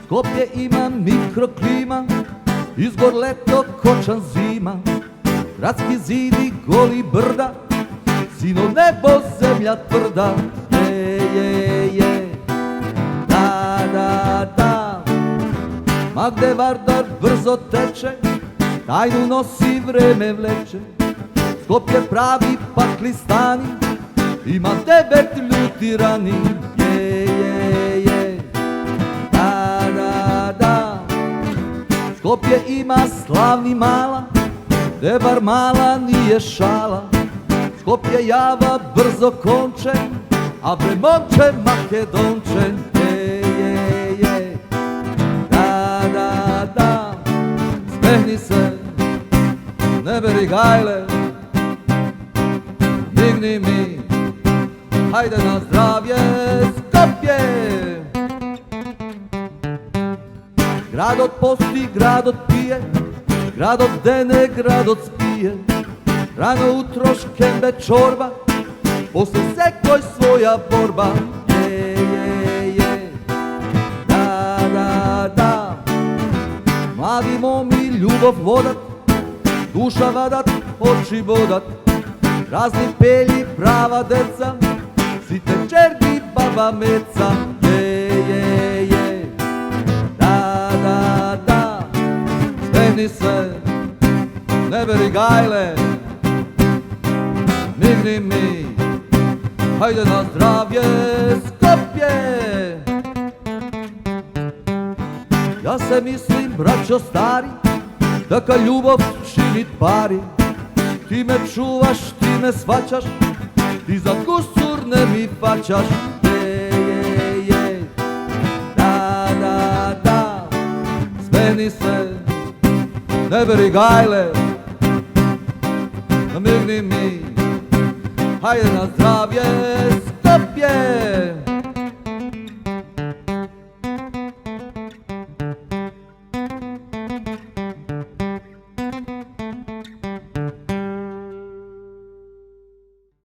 Skopje ima mikroklima, izgor leto, kočan zima. Gradski zidi, goli brda, sino nebo, zemlja tvrda. Je, da. Ma gde Vardar brzo teče, tajnu nosi, vreme vleče. Skopje pravi paklistani, ima 9 ljuti rani. Je, da. Skopje ima slavni mala, gde bar mala nije šala. Skopje java brzo konče, a bre momče Makedonče. Je, da. Smehni se, ne beri gajle, digni mi, hajde na zdravje, Skopje! Grad od posti, grad od pije, grad od dene, grad od spije. Rano utro škembe čorba, posle sekoj svoja borba. Je, da. Mladi momi ljubav vodat, duša vadat, oči bodat. Razni pelji, prava deca, site čergi, baba meca. Je, da. Smehni se, ne beri gajle, migni mi, hajde na zdravje, Skopje! Ja se mislim, braćo stari, da kad ljubav činit pari, ti me čuvaš, ti me svaćaš, ti za kusur ne mi faćaš. Je, da. Smeni se, ne beri gajle, migni mi, hajde na zdravje, Skopje!